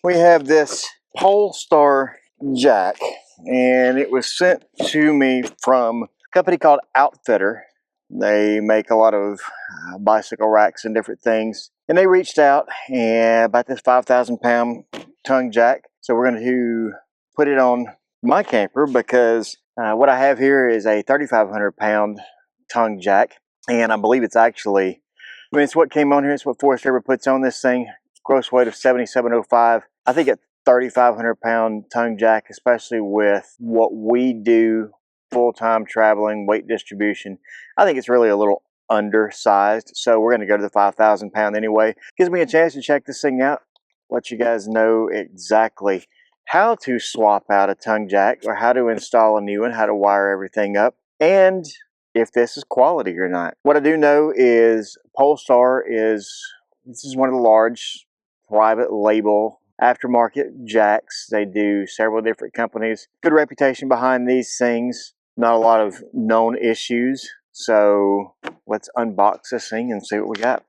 We have this Polestar jack, and it was sent to me from a company called Outfitr. They make a lot of bicycle racks and different things, and they reached out and about this 5,000 pound tongue jack. So we're going to put it on my camper because what I have here is a 3,500 pound tongue jack, and I believe it's actually, I mean, it's what came on here. It's what Forest puts on this thing. Gross weight of 7,705. I think at 3,500 pound tongue jack, especially with what we do full-time traveling, weight distribution, I think it's really a little undersized. So we're going to go to the 5,000 pound anyway. Gives me a chance to check this thing out, let you guys know exactly how to swap out a tongue jack or how to install a new one, how to wire everything up, and if this is quality or not. What I do know is Polestar this is one of the large private label aftermarket jacks. They do several different companies. Good reputation behind these things. Not a lot of known issues. So let's unbox this thing and see what we got.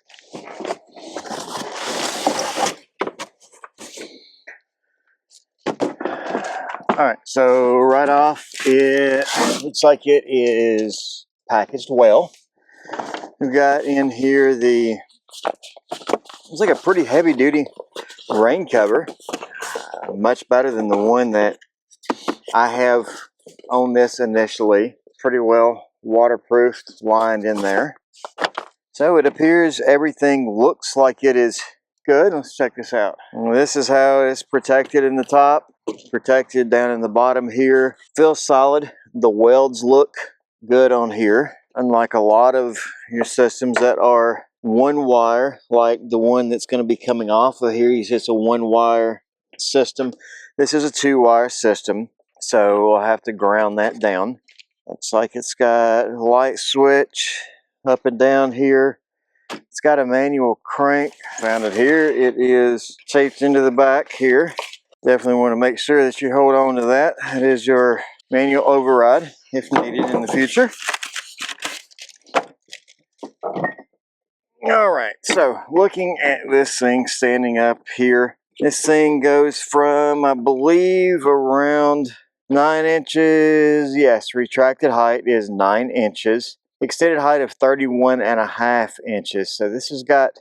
Alright, so right off, it looks like it is packaged well. We've got in here it's like a pretty heavy duty rain cover. Much better than the one that I have on this initially. Pretty well waterproofed, lined in there. So it appears everything looks like it is good. Let's check this out. Well, this is how it's protected in the top. It's protected down in the bottom here. Feels solid. The welds look good on here. Unlike a lot of your systems that are one wire, like the one that's going to be coming off of here, it's just a one wire system. This is a two wire system, so we'll have to ground that down. Looks like it's got a light switch up and down here. It's got a manual crank. Found it here. It is taped into the back here. Definitely want to make sure that you hold on to that. It is your manual override if needed in the future. Alright, so looking at this thing standing up here, this thing goes from, I believe, around 9 inches. Yes, retracted height is 9 inches. Extended height of 31.5 inches. So this has got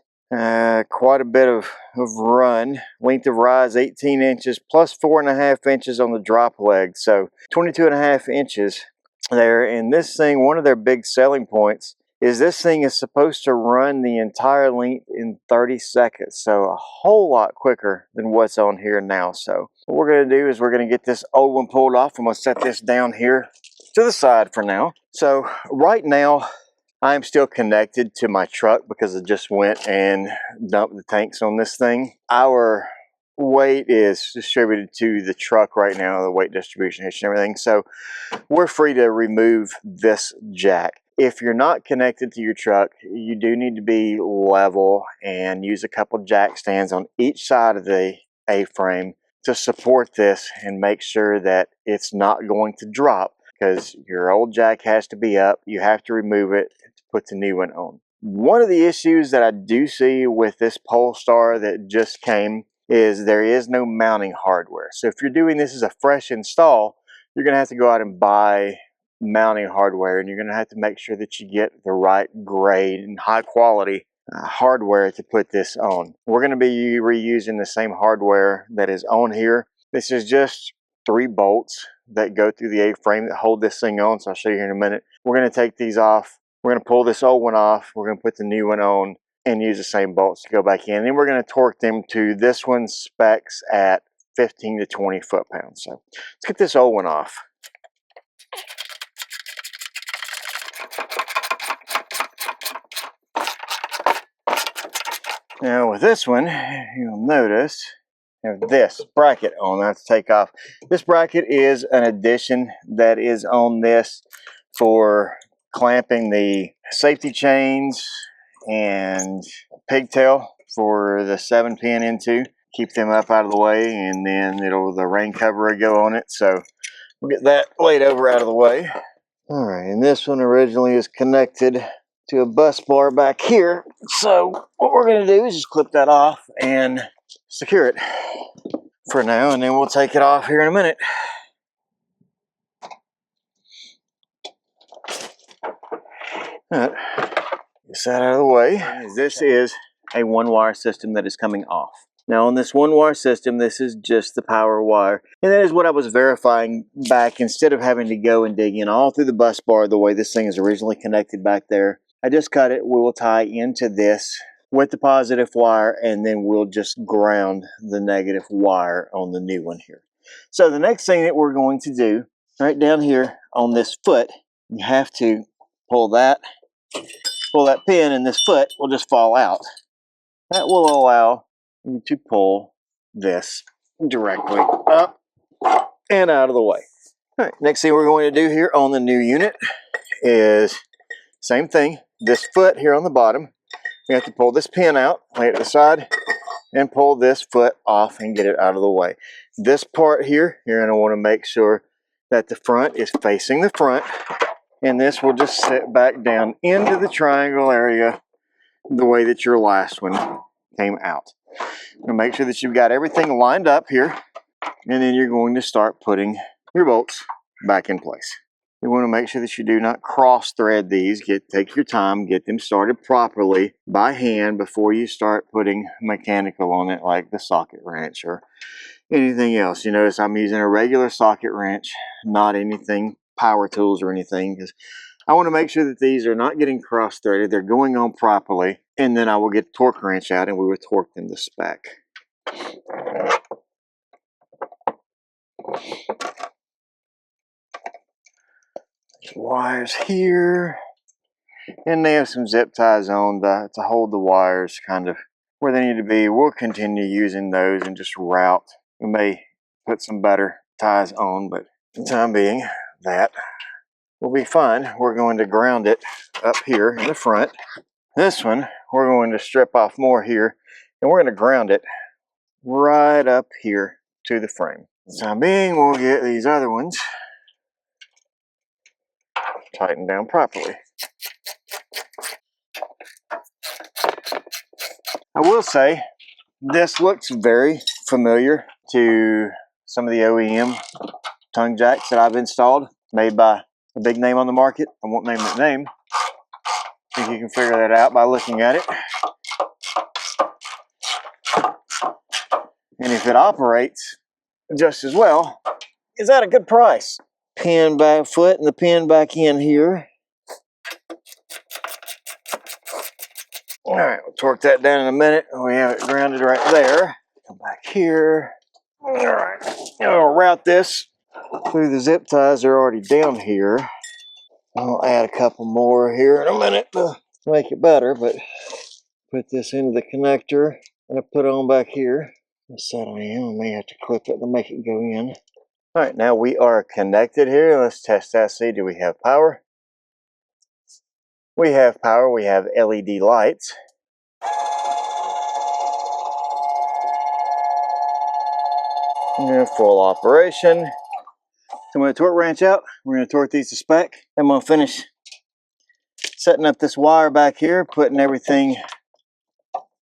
quite a bit of run. Length of rise 18 inches plus 4.5 inches on the drop leg. So 22.5 inches there. And this thing, one of their big selling points is this thing is supposed to run the entire length in 30 seconds. So a whole lot quicker than what's on here now. So what we're going to do is we're going to get this old one pulled off. I'm going to set this down here to the side for now. So right now I'm still connected to my truck because I just went and dumped the tanks on this thing. Our weight is distributed to the truck right now, the weight distribution hitch and everything. So we're free to remove this jack. If you're not connected to your truck, you do need to be level and use a couple jack stands on each side of the A-frame to support this and make sure that it's not going to drop, because your old jack has to be up. You have to remove it to put the new one on. One of the issues that I do see with this Polestar that just came is there is no mounting hardware. So if you're doing this as a fresh install, you're going to have to go out and buy mounting hardware, and you're going to have to make sure that you get the right grade and high quality hardware to put this on. We're going to be reusing the same hardware that is on here. This is just 3 bolts that go through the A-frame that hold this thing on, so I'll show you here in a minute. We're going to take these off. We're going to pull this old one off. We're going to put the new one on and use the same bolts to go back in. Then we're going to torque them to this one's specs at 15 to 20 foot-pounds. So let's get this old one off. Now with this one, you'll notice I have this bracket on. I have to take off. This bracket is an addition that is on this for clamping the safety chains and pigtail for the 7-pin into. Keep them up out of the way, and then the rain cover will go on it. So we'll get that laid over out of the way. All right, and this one originally is connected to a bus bar back here. So what we're going to do is just clip that off and secure it. for now, and then we'll take it off here in a minute. All right. Get that out of the way. This is a one-wire system that is coming off. Now on this one-wire system, this is just the power wire. And that is what I was verifying back. Instead of having to go and dig in all through the bus bar the way this thing is originally connected back there, I just cut it. We will tie into this with the positive wire, and then we'll just ground the negative wire on the new one here. So the next thing that we're going to do, right down here on this foot, you have to pull that pin, and this foot will just fall out. That will allow you to pull this directly up and out of the way. All right, next thing we're going to do here on the new unit is same thing. This foot here on the bottom, we have to pull this pin out, lay it to the side, and pull this foot off and get it out of the way. This part here, you're going to want to make sure that the front is facing the front, and this will just sit back down into the triangle area the way that your last one came out. And make sure that you've got everything lined up here, and then you're going to start putting your bolts back in place. You want to make sure that you do not cross thread these. Take your time, get them started properly by hand before you start putting mechanical on it, like the socket wrench or anything else. You notice I'm using a regular socket wrench, not anything power tools or anything, because I want to make sure that these are not getting cross threaded, they're going on properly, and then I will get the torque wrench out and we will torque them to spec. Wires here, and they have some zip ties on to hold the wires kind of where they need to be. We'll continue using those and just route. We may put some better ties on, but for the time being, that will be fine. We're going to ground it up here in the front. This one, we're going to strip off more here, and we're going to ground it right up here to the frame. For the time being, we'll get these other ones tightened down properly. I will say, this looks very familiar to some of the OEM tongue jacks that I've installed, made by a big name on the market. I won't name that name. I think you can figure that out by looking at it. And if it operates just as well, is that a good price? Pin back foot and the pin back in here. All right, we'll torque that down in a minute. We have it grounded right there. Come back here. All right, I'll route this through the zip ties. They're already down here. I'll add a couple more here in a minute to make it better, but put this into the connector and I put it on back here. This side I am. I may have to clip it to make it go in. All right, now we are connected here. Let's test that. See, do we have power? We have power. We have LED lights. And full operation. So I'm going to torque wrench out. We're going to torque these to spec. I'm going to finish setting up this wire back here, putting everything,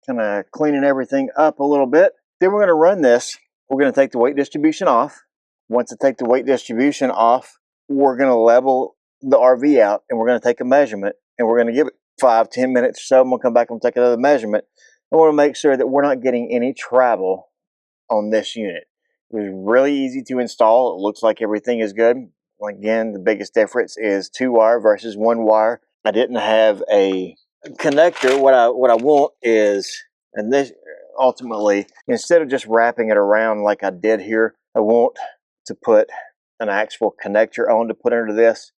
kind of cleaning everything up a little bit. Then we're going to run this. We're going to take the weight distribution off. Once I take the weight distribution off, we're going to level the RV out and we're going to take a measurement and we're going to give it 5-10 minutes or so. I'm going to come back and take another measurement. I want to make sure that we're not getting any travel on this unit. It was really easy to install. It looks like everything is good. Again, the biggest difference is 2-wire versus 1-wire. I didn't have a connector. What I want is, and this ultimately, instead of just wrapping it around like I did here, I want to put an actual connector on to put under this,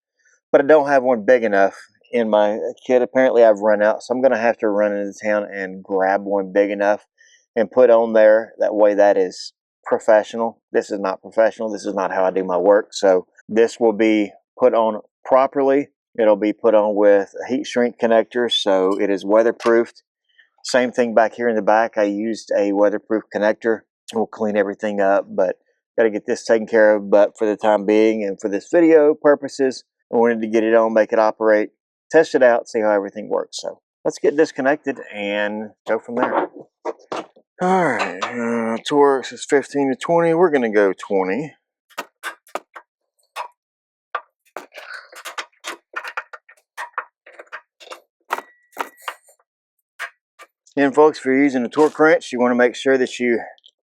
but I don't have one big enough in my kit. Apparently I've run out, so I'm going to have to run into town and grab one big enough and put on there. That way that is professional. This is not professional. This is not how I do my work. So this will be put on properly. It'll be put on with a heat shrink connector, so it is weatherproofed. Same thing back here in the back. I used a weatherproof connector. We'll clean everything up, but got to get this taken care of. But for the time being and for this video purposes, I wanted to get it on, make it operate, test it out, see how everything works. So let's get disconnected and go from there. All right, Torx is 15 to 20. We're going to go 20. And folks, if you're using a torque wrench, you want to make sure that you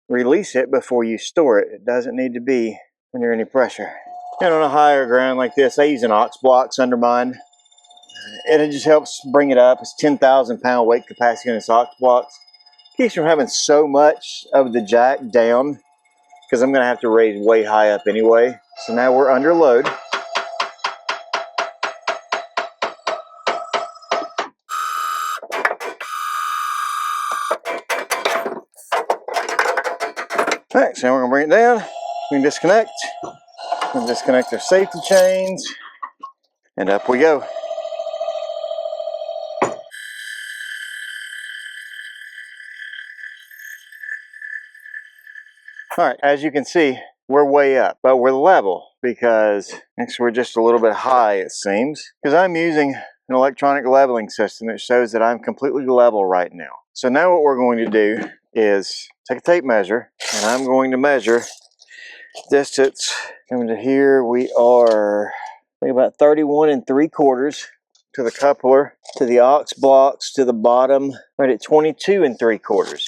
release it before you store it. It doesn't need to be under any pressure. And on a higher ground like this, I use an ox blocks under mine. And it just helps bring it up. It's 10,000 pound weight capacity in this ox blocks. Keeps from having so much of the jack down, because I'm going to have to raise way high up anyway. So now we're under load. All right, so now we're going to bring it down. We can disconnect. We can disconnect our safety chains. And up we go. All right, as you can see, we're way up, but we're level because actually we're just a little bit high, it seems, because I'm using an electronic leveling system that shows that I'm completely level right now. So now what we're going to do is take a tape measure, and I'm going to measure distance. Coming to here, we are I think about 31 3/4 to the coupler, to the aux blocks, to the bottom, right at 22 3/4.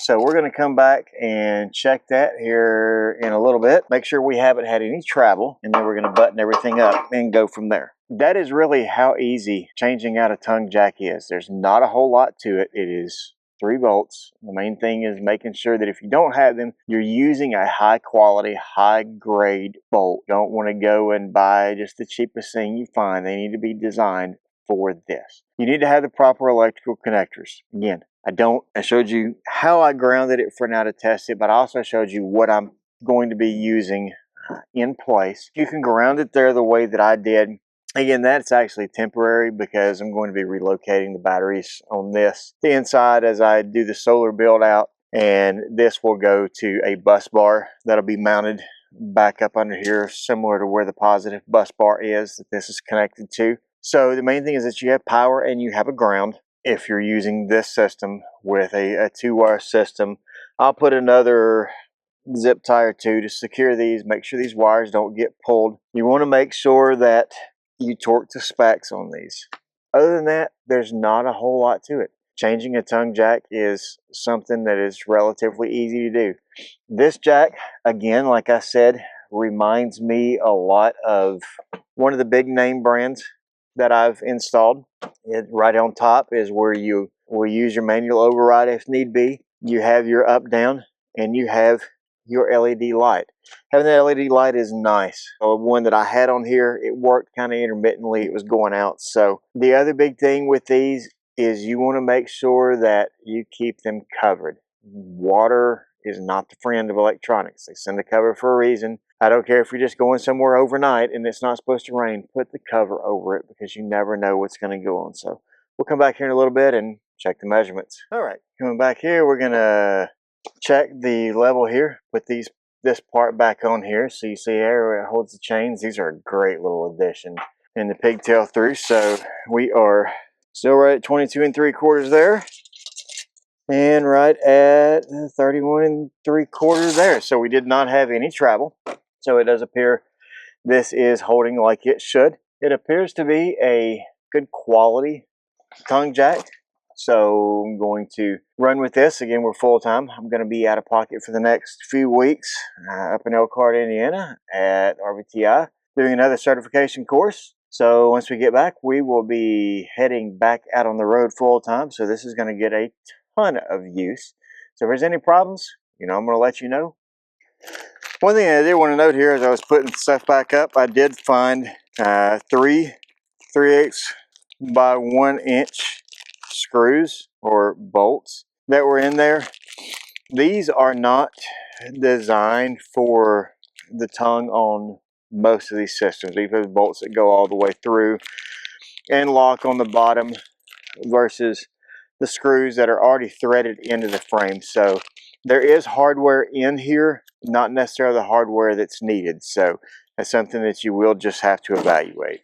So we're going to come back and check that here in a little bit. Make sure we haven't had any travel, and then we're going to button everything up and go from there. That is really how easy changing out a tongue jack is. There's not a whole lot to it. It is 3 volts. The main thing is making sure that if you don't have them, you're using a high quality, high grade bolt. You don't want to go and buy just the cheapest thing you find. They need to be designed for this. You need to have the proper electrical connectors. Again, I showed you how I grounded it for now to test it, but I also showed you what I'm going to be using in place. You can ground it there the way that I did. Again, that's actually temporary because I'm going to be relocating the batteries on this, the inside, as I do the solar build out, and this will go to a bus bar that'll be mounted back up under here, similar to where the positive bus bar is that this is connected to. So the main thing is that you have power and you have a ground. If you're using this system with a 2-wire system, I'll put another zip tie or 2 to secure these, make sure these wires don't get pulled. You want to make sure that you torque the specs on these. Other than that, there's not a whole lot to it. Changing a tongue jack is something that is relatively easy to do. This jack, again, like I said, reminds me a lot of one of the big name brands that I've installed. Right on top is where you will use your manual override if need be. You have your up down and you have your LED light. Having that LED light is nice. One that I had on here, it worked kind of intermittently. It was going out. So the other big thing with these is you want to make sure that you keep them covered. Water is not the friend of electronics. They send a cover for a reason. I don't care if you're just going somewhere overnight and it's not supposed to rain, put the cover over it because you never know what's going to go on. So we'll come back here in a little bit and check the measurements. All right, coming back here, we're going to check the level here. Put this part back on here. So you see here where it holds the chains. These are a great little addition in the pigtail through. So we are still right at 22 3/4 there. And right at 31 3/4 there. So we did not have any travel. So it does appear this is holding like it should. It appears to be a good quality tongue jack. So I'm going to run with this. Again, we're full time. I'm going to be out of pocket for the next few weeks up in Elkhart, Indiana at RVTI doing another certification course. So once we get back, we will be heading back out on the road full time. So this is going to get a ton of use. So if there's any problems, I'm going to let you know. One thing I did want to note here as I was putting stuff back up, I did find 3 3/8 by 1 inch screws or bolts that were in there. These are not designed for the tongue on most of these systems. These are bolts that go all the way through and lock on the bottom versus the screws that are already threaded into the frame. So there is hardware in here, not necessarily the hardware that's needed. So that's something that you will just have to evaluate.